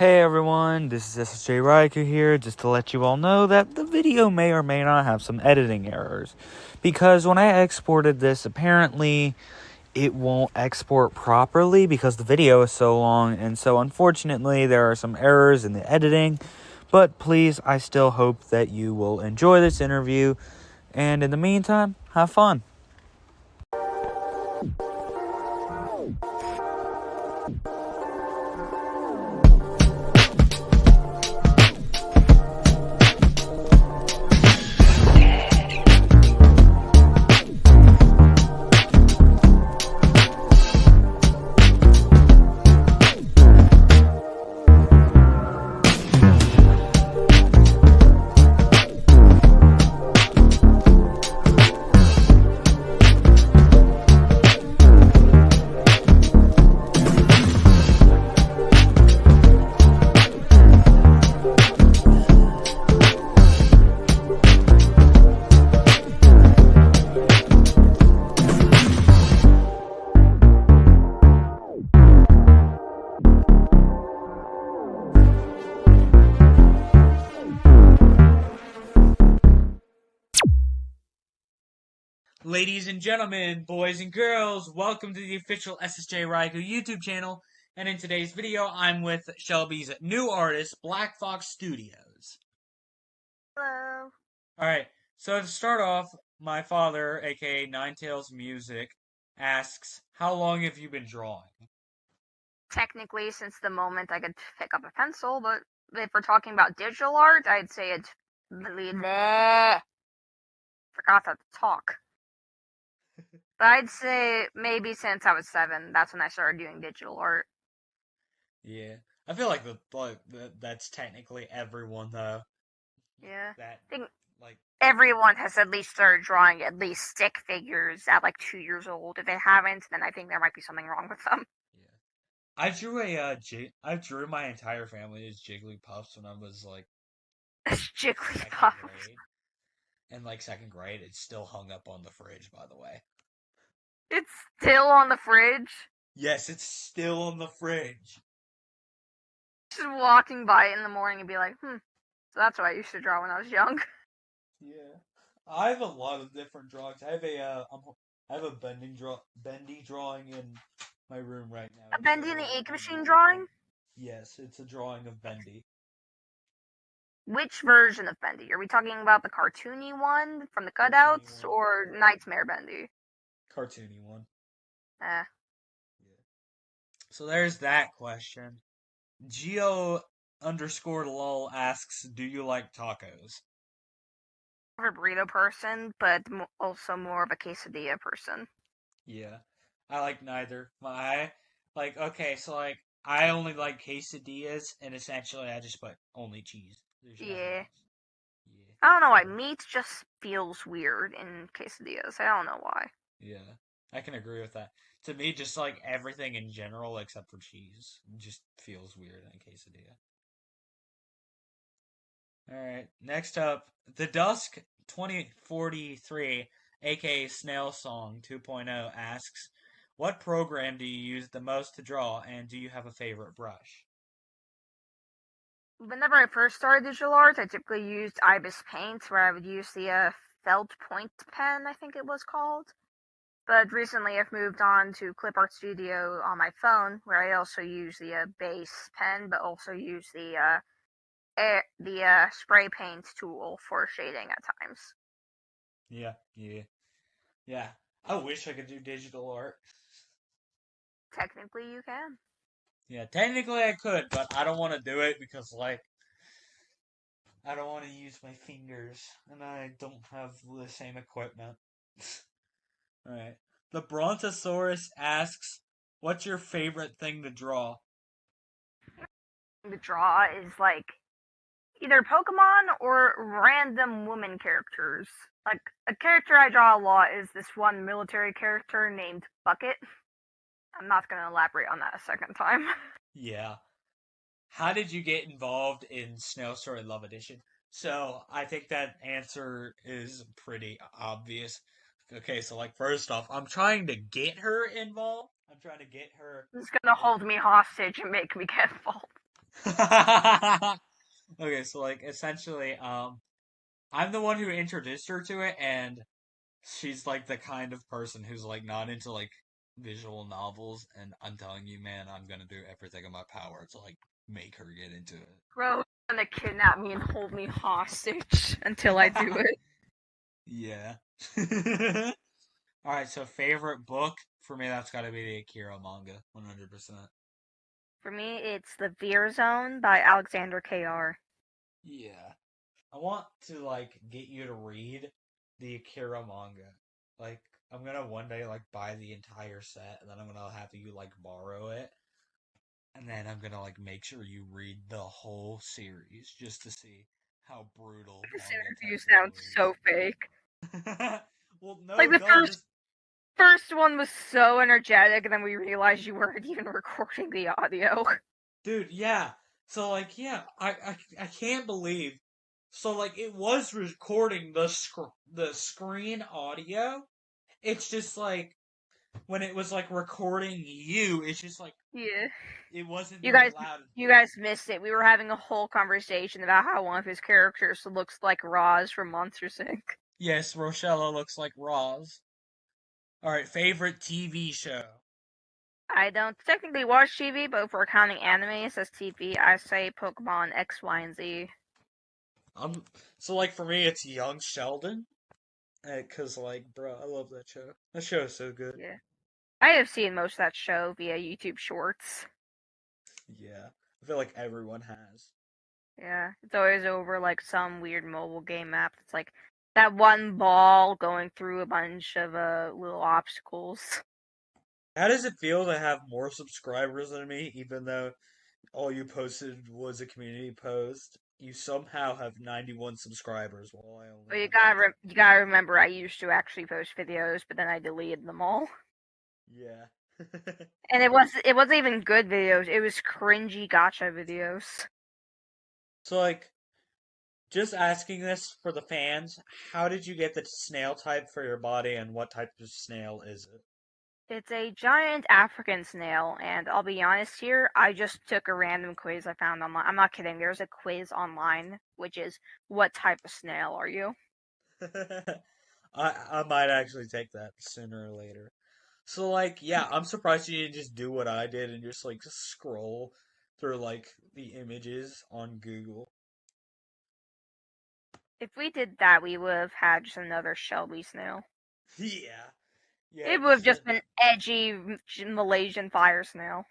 Hey everyone, this is SSJ Ryaku here, just to let you all know that the video may or may not have some editing errors. Because when I exported this, apparently it won't export properly because the video is so long, and so unfortunately there are some errors in the editing. But please, I still hope that you will enjoy this interview, and in the meantime, have fun. Ladies and gentlemen, boys and girls, welcome to the official SSJ Ryaku YouTube channel. And in today's video, I'm with Shelby's new artist, Black Fox Studios. Hello. Alright, so to start off, my father, aka Ninetales Music, asks, how long have you been drawing? Technically, since the moment I could pick up a pencil, but if we're talking about digital art, I'd say it's bleh. Forgot how to talk. But I'd say maybe since I was 7. That's when I started doing digital art. Yeah, I feel like that's technically everyone though. Yeah. That I think like everyone has at least started drawing at least stick figures at like 2 years old. If they haven't, then I think there might be something wrong with them. yeah. I drew my entire family as Jigglypuffs when I was like second Jigglypuff. grade. In like second grade, it's still hung up on the fridge, by the way. It's still on the fridge. Yes, it's still on the fridge. Just walking by it in the morning and be like, so that's what I used to draw when I was young. Yeah, I have a lot of different drawings. I have a bendy drawing in my room right now. A Bendy and the Ink Machine drawing? Yes, it's a drawing of Bendy. Which version of Bendy? Are we talking about the cartoony one from the cutouts or Nightmare Bendy? Cartoony one. Eh. Yeah. So there's that question. Geo_lol asks, do you like tacos? I'm a burrito person, but also more of a quesadilla person. Yeah. I like neither. I only like quesadillas, and essentially I just put only cheese. There's nothing Yeah. else. Yeah. I don't know why. Meat just feels weird in quesadillas. I don't know why. Yeah. I can agree with that. To me, just like everything in general except for cheese just feels weird in a quesadilla. Alright, next up, The Dusk 2043, aka Snail Song 2.0, asks, what program do you use the most to draw, and do you have a favorite brush? Whenever I first started digital art, I typically used Ibis Paint, where I would use the felt point pen, I think it was called. But recently I've moved on to Clip Art Studio on my phone, where I also use the base pen, but also use the spray paint tool for shading at times. Yeah. I wish I could do digital art. Technically, you can. Yeah, technically I could, but I don't want to do it because, I don't want to use my fingers, and I don't have the same equipment. Alright. The Brontosaurus asks, what's your favorite thing to draw? The draw is like either Pokemon or random woman characters. Like a character I draw a lot is this one military character named Bucket. I'm not going to elaborate on that a second time. Yeah. How did you get involved in Snail Story Love Edition? So, I think that answer is pretty obvious. Okay, so, first off, I'm trying to get her involved. I'm trying to get her. He's going to hold me hostage and make me get involved. Okay, so like essentially, I'm the one who introduced her to it, and she's like the kind of person who's like not into like visual novels, and I'm telling you, man, I'm gonna do everything in my power to like make her get into Bro, gonna kidnap me and hold me hostage until I do it. it. Yeah. All right, so favorite book for me, that's got to be the Akira manga, 100%. For me, it's The Veer Zone by Alexander K.R. Yeah. I want to like get you to read the Akira manga. Like I'm gonna one day like buy the entire set and then I'm gonna have you like borrow it. And then I'm gonna like make sure you read the whole series just to see how brutal This manga interview sounds technically so fake. is. Well, Like no, the duh, first just first one was so energetic, and then we realized you weren't even recording the audio. dude, yeah. So like, yeah, I can't believe. So like, it was recording the screen audio. It's just like when it was like recording you, it's just like Yeah. it wasn't You very guys loud. you guys missed it. We were having a whole conversation about how one of his characters looks like Roz from Monsters Inc. Yes, Rochella looks like Roz. All right, favorite TV show. I don't technically watch TV, but if we're counting animes as TV, I say Pokemon X, Y, and Z. Um, so like for me, it's Young Sheldon, cause like, bro, I love that show. That show is so good. Yeah. I have seen most of that show via YouTube Shorts. Yeah, I feel like everyone has. Yeah. It's always over like some weird mobile game map. It's like that one ball going through a bunch of little obstacles. How does it feel to have more subscribers than me, even though all you posted was a community post? You somehow have 91 subscribers, while I only But have you gotta remember, I used to actually post videos, but then I deleted them all. yeah. And it wasn't even good videos. It was cringy gotcha videos. So like, just asking this for the fans, how did you get the snail type for your body, and what type of snail is it? It's a giant African snail, and I'll be honest here, I just took a random quiz I found online. I'm not kidding. There's a quiz online, which is, what type of snail are you? I might actually take that sooner or later. So like, yeah, I'm surprised you didn't just do what I did and just like scroll through like the images on Google. If we did that, we would have had just another Shelby snail. Yeah. Yeah, It would have just just been edgy Malaysian fire snail.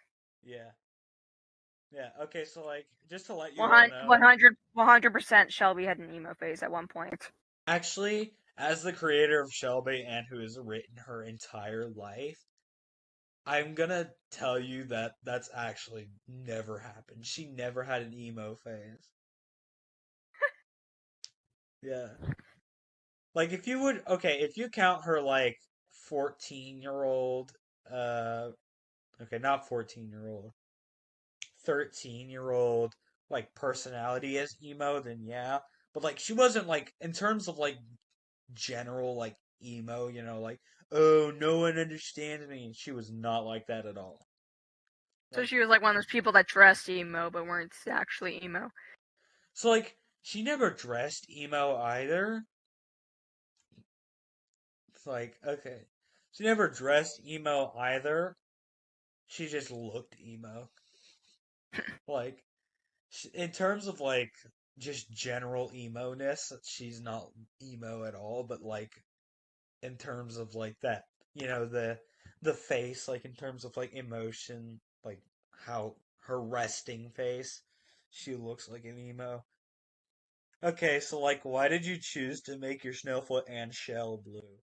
yeah. Yeah. Okay, so like just to let you all 100, know, 100% Shelby had an emo phase at one point. actually, as the creator of Shelby and who has written her entire life, I'm gonna tell you that that's actually never happened. She never had an emo phase. Yeah. Like if you would okay, if you count her like 14-year-old uh okay, not 14-year-old, 13-year-old like personality as emo, then yeah. But like she wasn't like in terms of like general like emo, like oh, no one understands me. She was not like that at all. So Like she was like one of those people that dressed emo but weren't actually emo. so like she never dressed emo either. It's like okay. She never dressed emo either. She just looked emo. Like in terms of like just general emo ness, she's not emo at all. But like in terms of like that, the face, like in terms of like emotion, like how her resting face, she looks like an emo. Okay, so like, why did you choose to make your Snowfoot and Shell blue?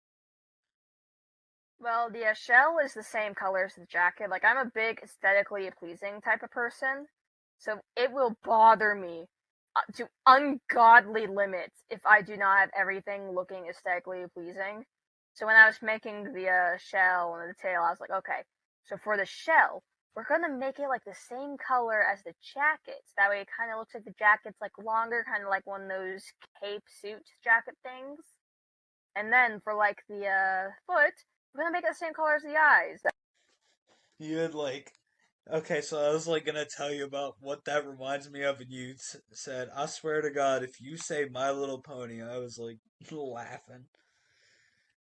Well, the shell is the same color as the jacket. Like, I'm a big aesthetically pleasing type of person, so it will bother me to ungodly limits if I do not have everything looking aesthetically pleasing. So when I was making the shell and the tail, I was like, okay, so for the shell, we're gonna make it like the same color as the jacket. That way, it kind of looks like the jacket's like longer, kind of like one of those cape suit jacket things. And then for like the foot, we're gonna make it the same color as the eyes. You had like Okay, so I was like gonna tell you about what that reminds me of, and you said, "I swear to God, if you say My Little Pony," I was like laughing.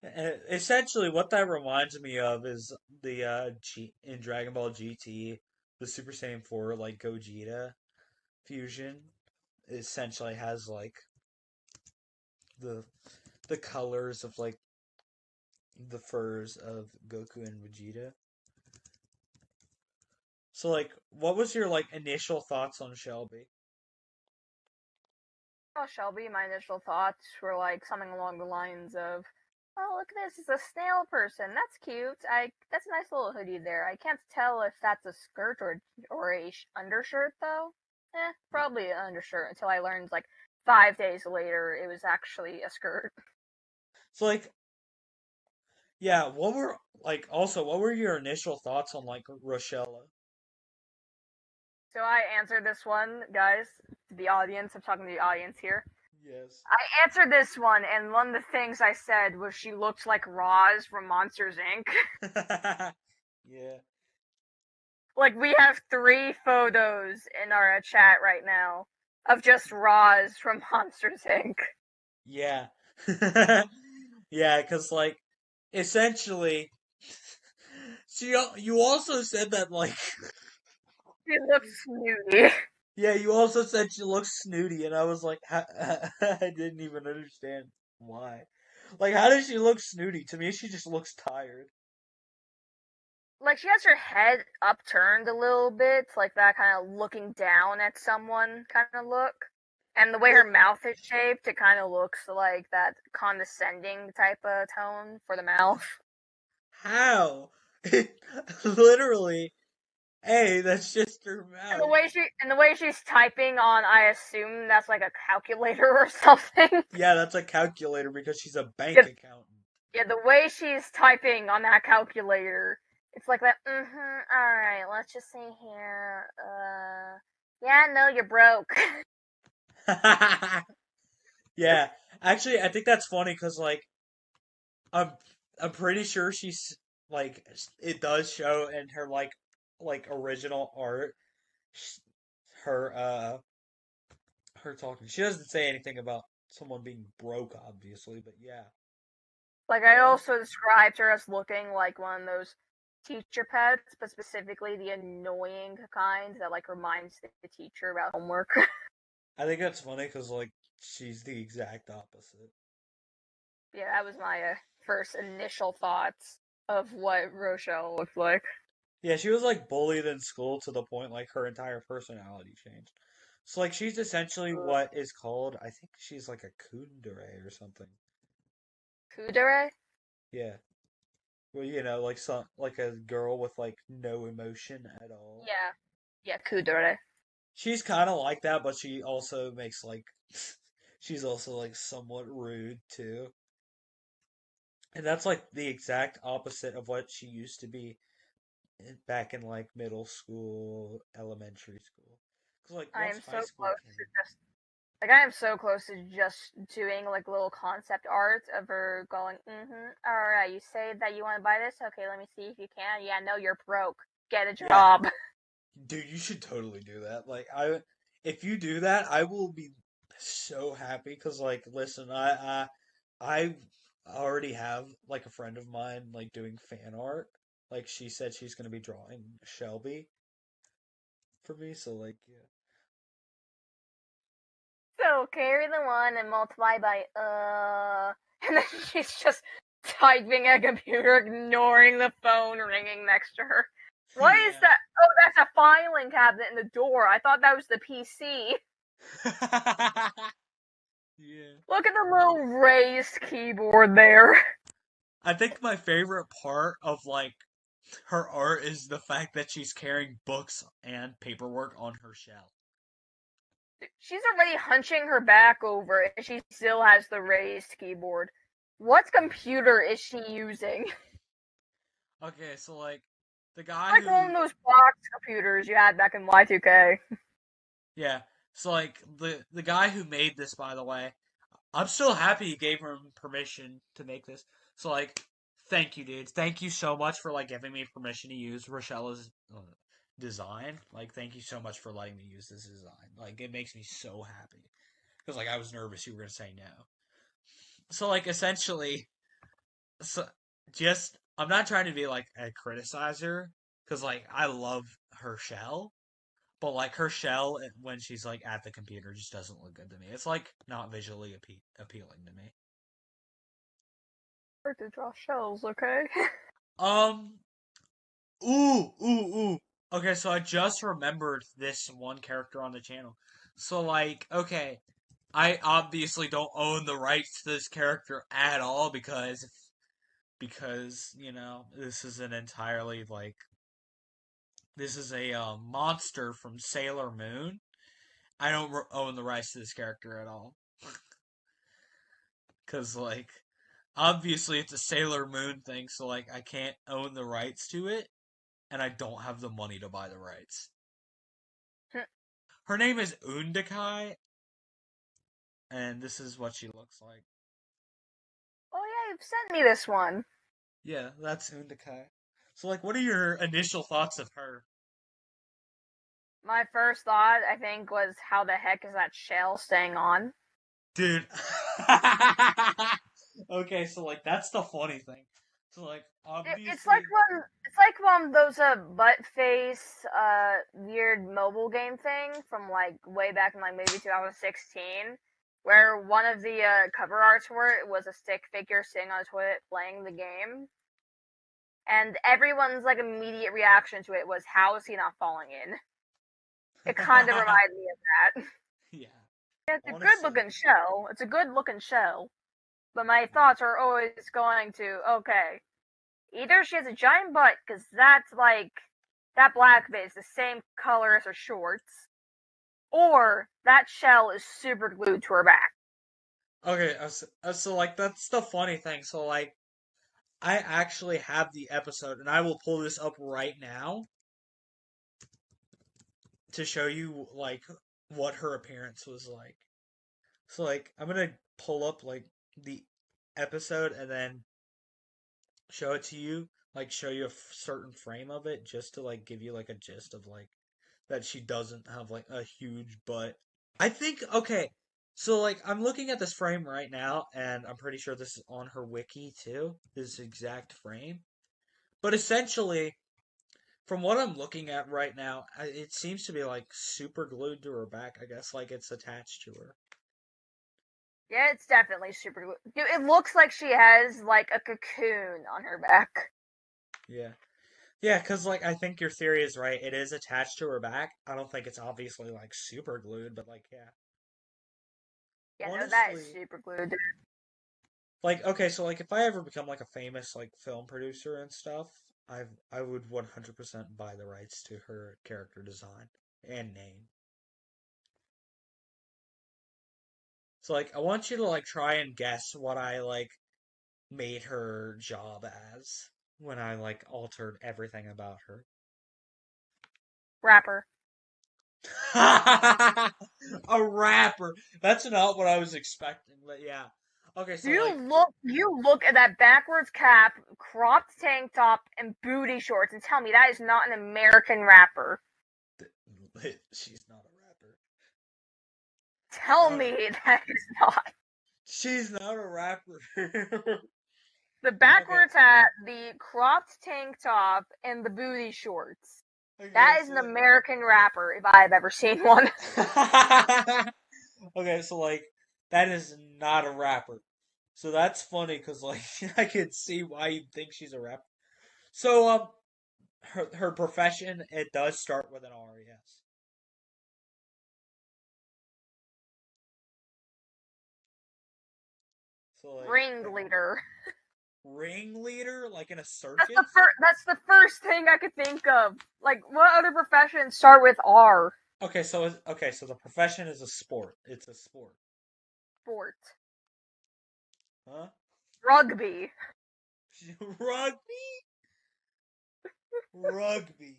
And essentially, what that reminds me of is the in Dragon Ball GT, the Super Saiyan 4 like Gogeta fusion essentially has like the the colors of like the furs of Goku and Vegeta. So like, what was your like initial thoughts on Shelby? Oh, Shelby, my initial thoughts were like something along the lines of, "Oh, look at this! It's a snail person. That's cute. That's a nice little hoodie there. I can't tell if that's a skirt or a undershirt though. Probably an undershirt until I learned like 5 days later it was actually a skirt." So like, yeah, what were like also what were your initial thoughts on like Rochella? So I answered this one, guys. To the audience, I'm talking to the audience here. Yes. I answered this one, and one of the things I said was she looked like Roz from Monsters Inc. Yeah. Like, we have 3 photos in our chat right now of just Roz from Monsters Inc. Yeah. Yeah, cuz like essentially you also said that like She looks snooty. yeah, you also said she looks snooty and I was like I didn't even understand why. Like how does she look snooty? To me she just looks tired. Like, she has her head upturned a little bit, like that kind of looking down at someone kind of look. And the way her mouth is shaped, it kind of looks like that condescending type of tone for the mouth. How? Literally, hey, that's just her And the mouth. way she's typing on, I assume that's like a calculator or something. Yeah, that's a calculator because she's a bank Yeah, accountant. yeah, the way she's typing on that calculator, it's like that. All right, let's just see here. Yeah, no, you're broke. Yeah, actually, I think that's funny because like I'm I'm pretty sure she's like it does show in her like original art sh- her her talking. She doesn't say anything about someone being broke, obviously, but yeah. Like, I What? also described her as looking like one of those teacher pets, but specifically the annoying kind that like reminds the teacher about homework. I think that's funny because like she's the exact opposite. Yeah, that was my first initial thoughts of what Rochelle looked like. Yeah, she was like bullied in school to the point like her entire personality changed. So like she's essentially what is called I think she's like a kundere or something. Kudere? Yeah. Well, you know, like some like a girl with like no emotion at all. Yeah. Yeah, Kudere. She's kind of like that, but she also makes like she's also like somewhat rude too. And that's like the exact opposite of what she used to be back in like middle school, elementary school. Because like I once am so high school close to came, just like I am so close to just doing like little concept art of her going, alright, you say that you want to buy this? Okay, let me see if you can. Yeah, no, you're broke. Get a yeah, job. dude, you should totally do that. Like if you do that, I will be so happy. Cause like, listen, I already have like a friend of mine like doing fan art. Like she said she's gonna be drawing Shelby for me. So like, yeah, So carry the one and multiply by and then she's just typing at a computer, ignoring the phone ringing next to her. What is yeah, that? Oh, that's a filing cabinet in the door. I thought that was the PC. yeah. Look at the little raised keyboard there. I think my favorite part of like her art is the fact that she's carrying books and paperwork on her shell. She's already hunching her back over and she still has the raised keyboard. What Yeah. computer is she using? Okay, so like the guy Like one who of those box computers you had back in Y2K. yeah, so like the guy who made this by the way, I'm still happy he gave him permission to make this. So like thank you dude. Thank you so much for like giving me permission to use Rochelle's design. Like, thank you so much for letting me use this design. Like, it makes me so happy. Because, like, I was nervous you were going to say no. So, like, essentially, so just, I'm not trying to be, like, a criticizer. Because, like, I love her shell. But, like, her shell, when she's, like, at the computer, just doesn't look good to me. It's, like, not visually appealing to me. Hard to draw shells, okay? Um, ooh. Okay, so I just remembered this one character on the channel. So, like, okay, I obviously don't own the rights to this character at all because this is an entirely like this is a monster from Sailor Moon. I don't own the rights to this character at all because like obviously it's a Sailor Moon thing, so like I can't own the rights to it, and I don't have the money to buy the rights. Her name is Undakai, and this is what she looks like. Oh yeah, you've sent me this one. Yeah, that's Undakai. So, like, what are your initial thoughts of her? My first thought, I think, was how the heck is that shell staying on? Dude. Okay, so, like, that's the funny thing. So, like, It's obviously. like one of those butt face weird mobile game thing from like way back in like maybe 2016, where one of the cover arts for it was a stick figure sitting on a toilet playing the game, and everyone's like immediate reaction to it was, "How is he not falling in?" It kind of reminded me of that. Yeah, It's a good honestly. looking show. It's a good looking show, but my thoughts are always going to, okay, either she has a giant butt, because that's like, that black bit is the same color as her shorts, or that shell is super glued to her back. Okay, so, like, that's the funny thing. So, like, I actually have the episode, and I will pull this up right now to show you, like, what her appearance was like. So, like, I'm gonna pull up, like, the episode and then show it to you, like show you a certain frame of it, just to like give you like a gist of like that she doesn't have like a huge butt. I think okay, so like I'm looking at this frame right now, and I'm pretty sure this is on her wiki too. This exact frame, but essentially, from what I'm looking at right now, it seems to be like super glued to her back. I guess like it's attached to her. Yeah, it's definitely super glued. Dude, it looks like she has like a cocoon on her back. Yeah. Yeah, because like I think your theory is right. It is attached to her back. I don't think it's obviously like super glued, but like yeah. Yeah, no, that is Honestly, super glued. like okay, so like if I ever become like a famous like film producer and stuff, I would 100% buy the rights to her character design and name. So like I want you to like try and guess what I like made her job as when I like altered everything about her. Rapper. A rapper. That's not what I was expecting, but yeah. Okay, so like You look at that backwards cap, cropped tank top, and booty shorts, and tell me that is not an American rapper. she's not a rapper. Tell Okay. me that is not. She's not a rapper. The Okay. backwards hat, the cropped tank top, and the booty shorts. Okay, That is so an like American rapper if I've ever seen one. Okay, so like that is not a rapper. So that's funny cuz like I can see why you'd think she's a rapper. So her profession, it does start with an R, yes. So like Ringleader. ringleader like in a circus? That's the first thing I could think of. Like, what other professions start with R? Okay, so the profession is a sport. It's a sport. Sport. Huh? Rugby. Rugby? Rugby.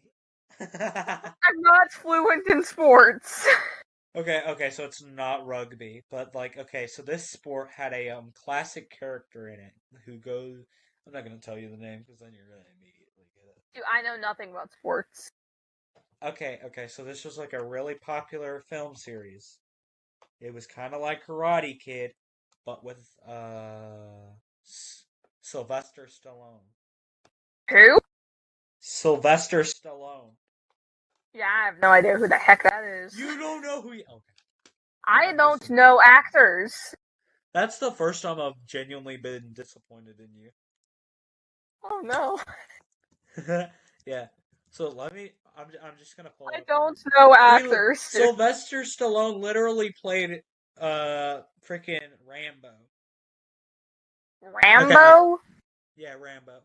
I'm not fluent in sports. Okay, so it's not rugby, but like okay, so this sport had a classic character in it who goes. I'm not gonna tell you the name because then you're gonna immediately get it. Dude, I know nothing about sports. Okay, so this was like a really popular film series. It was kind of like Karate Kid, but with Sylvester Stallone. Who? Sylvester Stallone. Yeah, I have no idea who the heck that is. You don't know who he... Okay. I don't know actors. That's the first time I've genuinely been disappointed in you. Oh no. Yeah. So I'm just gonna pull it I up. don't know Literally, actors. Sylvester Stallone literally played freaking Rambo. Rambo? Yeah, Rambo.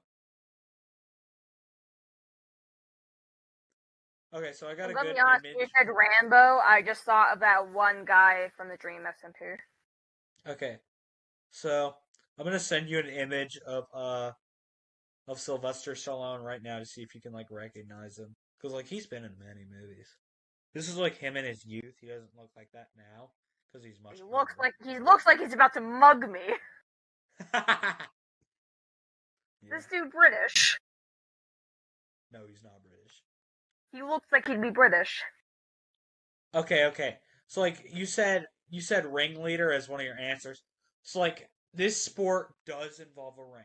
Okay, so I got a Let good me honest, when you image. said Rambo, I just thought of that one guy from the Dream SMP. Okay, so I'm gonna send you an image of Sylvester Stallone right now to see if you can like recognize him, because like he's been in many movies. This is like him in his youth. He doesn't look like that now because he's much He looks like he's about to mug me. yeah. This dude British. No, he's not British. He looks like he'd be British. Okay. So like you said ringleader as one of your answers. So like this sport does involve a ring.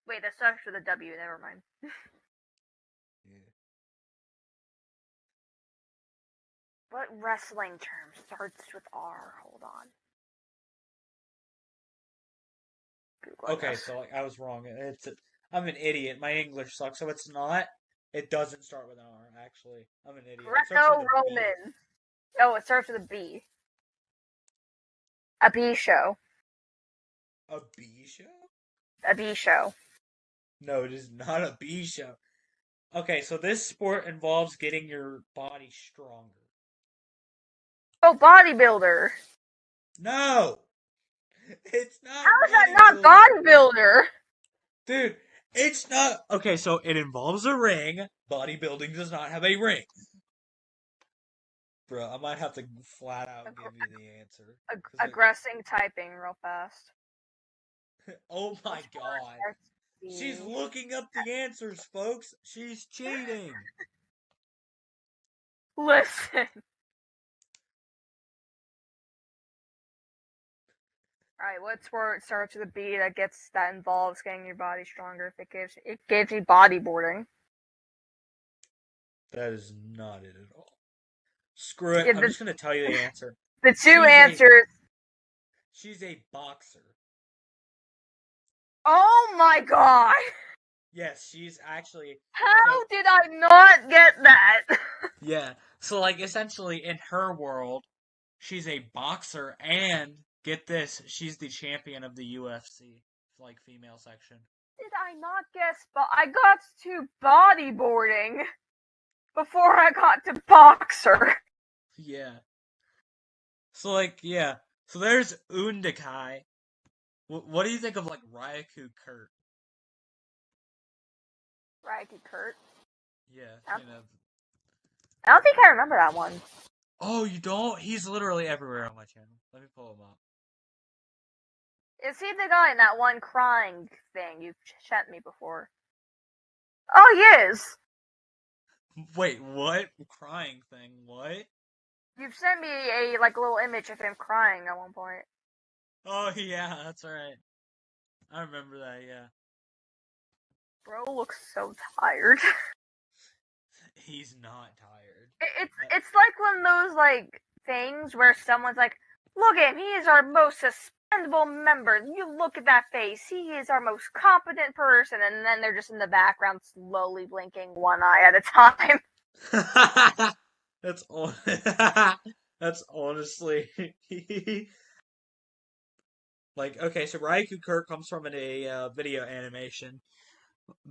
Wait, that starts with a W, never mind. Yeah. What wrestling term starts with R? Hold on. Googling Okay, this. so like I was wrong. I'm an idiot. My English sucks, so it's not. It doesn't start with an R. Actually, I'm an idiot. It starts with a B. Greco-Roman. Oh, it starts with a B. A B show. A B show? A B show. No, it is not a B show. Okay, so this sport involves getting your body stronger. Oh, bodybuilder. No, it's not How is that not bodybuilder. bodybuilder? Dude, it's not. Okay, so it involves a ring. Bodybuilding does not have a ring. Bro, I might have to flat out give you the answer. Aggressing typing real fast. Oh my god. She's looking up the answers, folks. She's cheating. Listen. Alright, what sport starts with a B that involves getting your body stronger? If it gives you bodyboarding. That is not it at all. Screw it. Yeah, I'm just gonna tell you the answer. the two answers. She's a boxer. Oh my god! Yes, she's actually. How did I not get that? Yeah. So like essentially in her world, she's a boxer and get this, she's the champion of the UFC, like female section. Did I not guess? But I got to bodyboarding before I got to boxer. Yeah. So like yeah. So there's Undakai. What do you think of like Ryaku Kurt? Ryaku Kurt. Yeah, Yeah. you know. I don't think I remember that one. Oh, you don't? He's literally everywhere on my channel. Let me pull him up. Is he the guy in that one crying thing you've sent me before? Oh, he is! Wait, what? Crying thing? What? You've sent me a little image of him crying at one point. Oh yeah, that's right. I remember that. Yeah. Bro looks so tired. He's not tired. It's like one of those things where someone's like, "Look at him, he is our most suspendable member. You look at that face, he is our most competent person," and then they're just in the background slowly blinking one eye at a time. That's that's honestly like okay. So Raikou Kurt comes from a video animation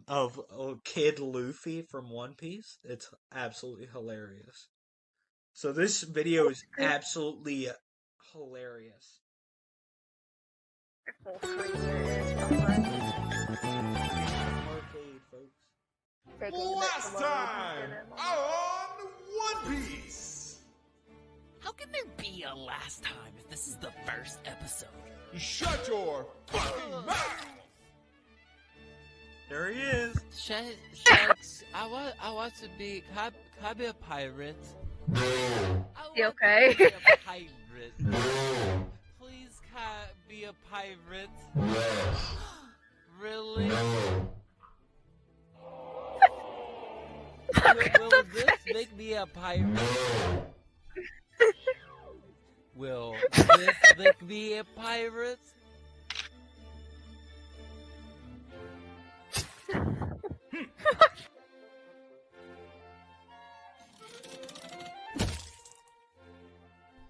of Kid Luffy from One Piece. It's absolutely hilarious. So this video is absolutely hilarious. Arcade, folks. Last time on One Piece. How can there be a last time if this is the first episode? Shut your fucking mouth! There he is. Shucks, I want to be. Can I be a pirate? I You want okay? to be a pirate. Please, can I be a pirate? Really? Will this make me a pirate? Will this make me a pirate?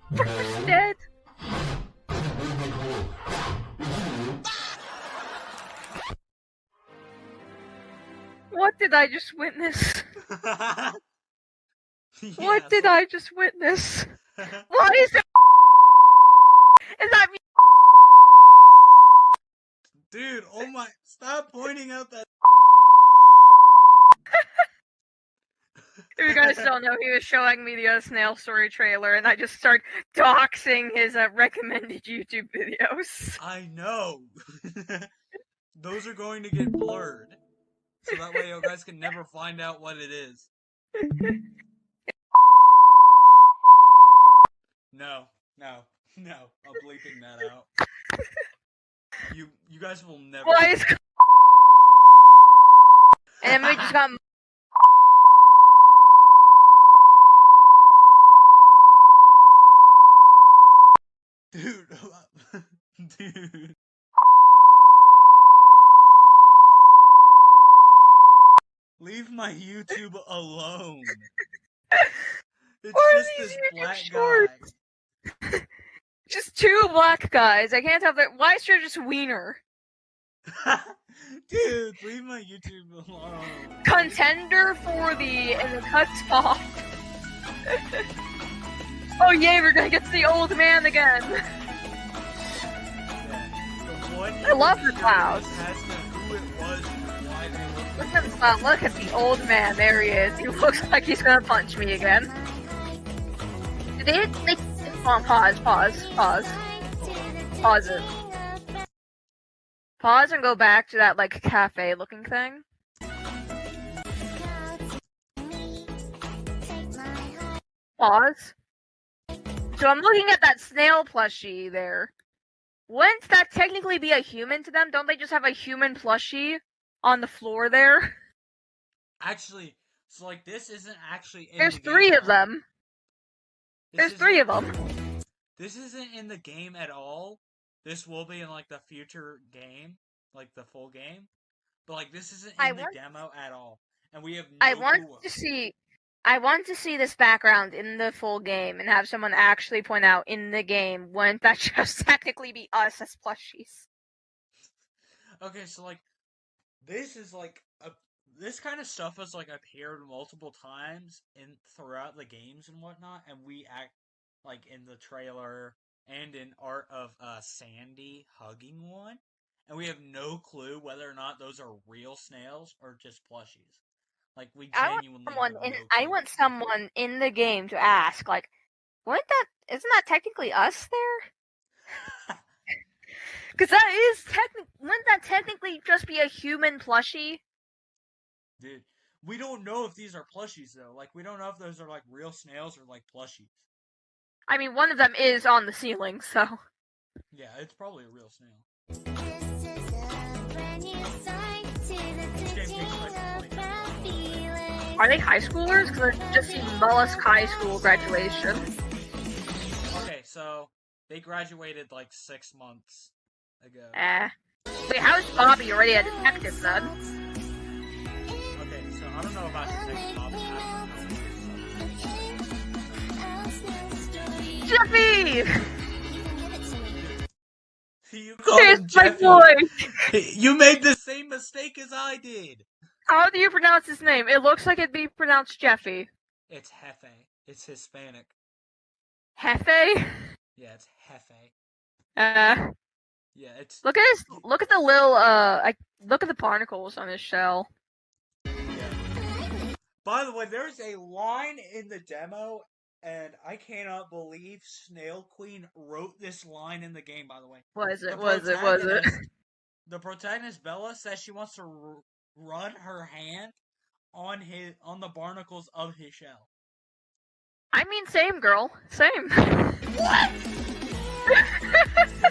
He's dead. What did I just witness? What did I just witness? Why is it? Is that me? Dude, oh my, stop pointing out that. If you guys don't know, he was showing me the Snail Story trailer, and I just start doxing his recommended YouTube videos. I know. Those are going to get blurred. So that way you guys can never find out what it is. No. I'm bleeping that out. You guys will never. Why is? And then we just got. Dude. Leave my YouTube alone. It's Why just are this these black YouTube guy. shorts? Just two black guys. I can't tell that. Why is there just wiener? Dude, leave my YouTube alone. Contender for the cuts off. Oh yay, we're gonna get to the old man again. I love the clouds. Look at the cloud. Look at the old man. There he is. He looks like he's gonna punch me again. Did they make? Hold on, pause it. Pause and go back to that like cafe looking thing. Pause. So I'm looking at that snail plushie there. Wouldn't that technically be a human to them? Don't they just have a human plushie on the floor there? Actually, so like this isn't actually in There's the game. three of them. This There's three of them. This isn't in the game at all. This will be in like the future game, like the full game. But like this isn't in the demo at all. And we have no I want clue. to see this background in the full game and have someone actually point out in the game, wouldn't that just technically be us as plushies? Okay, so like this is like this kind of stuff has like appeared multiple times throughout the games and whatnot, and we act like in the trailer and in Art of Sandy hugging one, and we have no clue whether or not those are real snails or just plushies. Like we genuinely have no clue. I want someone in the game to ask, like, isn't that technically us there? Because wouldn't that technically just be a human plushie? Dude, we don't know if these are plushies though. Like we don't know if those are like real snails or like plushies. I mean, one of them is on the ceiling, so. Yeah, it's probably a real snail. Are they high schoolers? Because I just seen Mollusk High School graduation. Okay, so they graduated like 6 months ago. Wait, how is Bobby already a detective then? Okay, so I don't know about Detective Bobby. Jeffy! You called him Jeffy. My boy! You made the same mistake as I did. How do you pronounce his name? It looks like it'd be pronounced Jeffy. It's Hefe. It's Hispanic. Hefe? Yeah, it's Hefe. Yeah, it's. Look at the little look at the barnacles on his shell. Yeah. By the way, there's a line in the demo, and I cannot believe Snail Queen wrote this line in the game. By the way, Was it? The protagonist Bella says she wants to run her hand on the barnacles of his shell. I mean, same, girl. Same. What?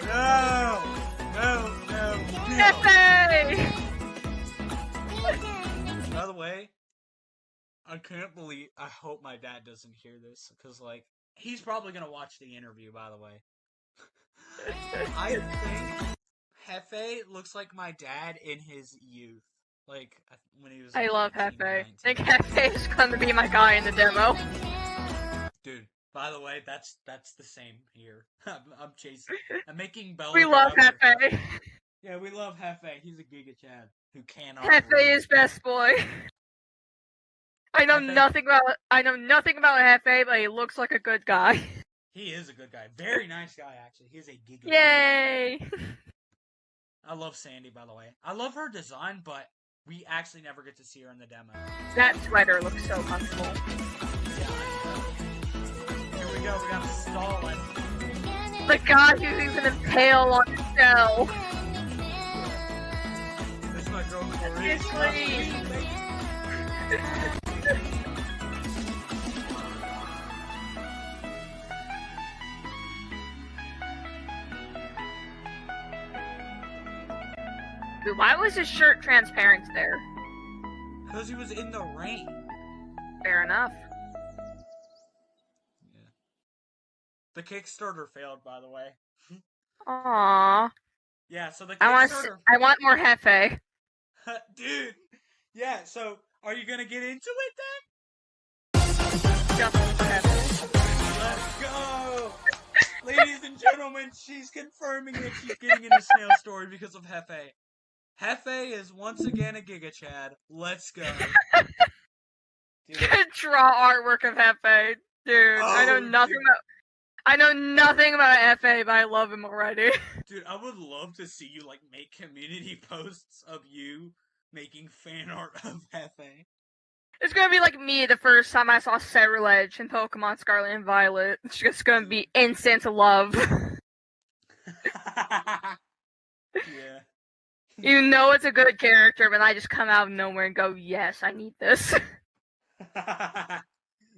No. Hefe! By the way, I can't believe. I hope my dad doesn't hear this because, like, he's probably gonna watch the interview. By the way, I think Hefe looks like my dad in his youth, like when he was. Like, I love 18 or Hefe. 19. I think Hefe is going to be my guy in the demo. Dude, by the way, that's the same here. I'm chasing. I'm making Bella. We love Hefe. Yeah, we love Hefe. He's a Giga Chad who cannot. Hefe is best boy. I know nothing about Hefe, but he looks like a good guy. He is a good guy. Very nice guy, actually. He's a Giga. Yay! I love Sandy, by the way. I love her design, but we actually never get to see her in the demo. That sweater looks so comfortable. Here we go. We got Stalin. The guy who's even impale on the cell. This is my girl Corey. It's Lee. Dude, why was his shirt transparent there? Because he was in the rain. Fair enough. Yeah. The Kickstarter failed, by the way. Aww. Yeah, so the I want more Hefe. Dude! Yeah, so, are you gonna get into it then? Just Hefe. Let's go! Ladies and gentlemen, she's confirming that she's getting into Snail Story because of Hefe. Hefe is once again a Giga Chad. Let's go. Draw artwork of Hefe. Dude, I know nothing about Hefe, but I love him already. Dude, I would love to see you, like, make community posts of you making fan art of Hefe. It's gonna be like me the first time I saw Ceruledge in Pokemon Scarlet and Violet. It's just gonna be instant love. Yeah. You know it's a good character, but I just come out of nowhere and go, yes, I need this.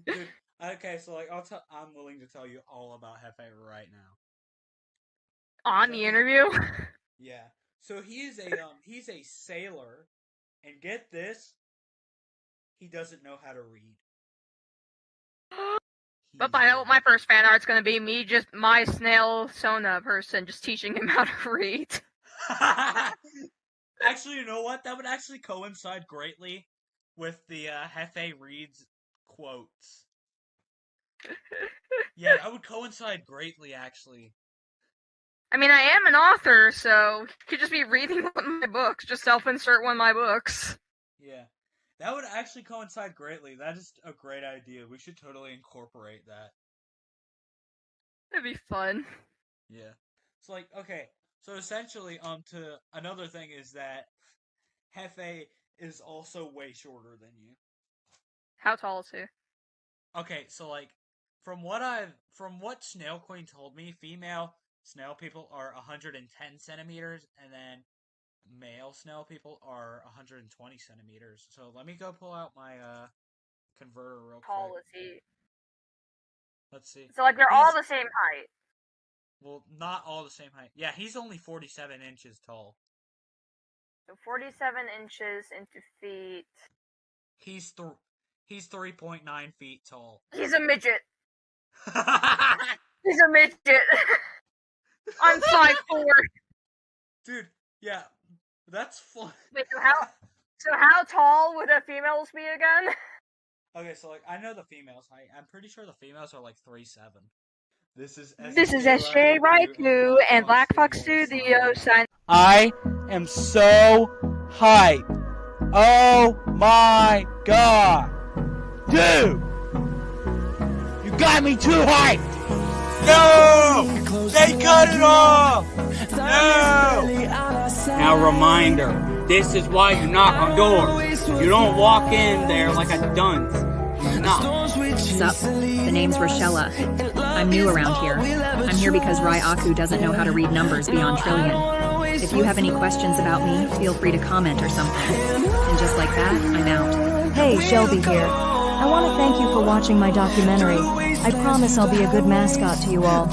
Dude, okay, so, like, I'm willing to tell you all about Hefe right now. On the interview? Yeah. So he's a sailor, and get this, he doesn't know how to read. But I know what my first fan art's gonna be, my snail Sona person, just teaching him how to read. Actually, you know what? That would actually coincide greatly with the Hefe reads quotes. Yeah, that would coincide greatly, actually. I mean, I am an author, so you could just be reading one of my books. Just self-insert one of my books. Yeah. That would actually coincide greatly. That is a great idea. We should totally incorporate that. It'd be fun. Yeah. So, like, okay. So, essentially, to another thing is that Hefe is also way shorter than you. How tall is he? Okay, so, like, from what Snail Queen told me, female snail people are 110 centimeters, and then male snail people are 120 centimeters. So let me go pull out my converter real quick. How tall is he? Let's see. So, like, they're all the same height. Well, not all the same height. Yeah, he's only 47 inches tall. So 47 inches into feet. He's 3.9 feet tall. He's a midget. He's a midget. I'm 5'4". Dude, yeah, that's fun. Wait, so how tall would a female be again? Okay, so, like, I know the females' height. I'm pretty sure the females are like 3'7". This is SSJ Ryaku and Black Fox Studios. I am so hyped. Oh my god. Dude! You got me too hyped! No! They cut it off! No! Now reminder, this is why you knock on doors. You don't walk in there like a dunce. You knock. Sup? The name's Rochella. I'm new around here. I'm here because Ryaku doesn't know how to read numbers beyond trillion. If you have any questions about me, feel free to comment or something. And just like that, I'm out. Hey, Shelby here. I want to thank you for watching my documentary. I promise I'll be a good mascot to you all.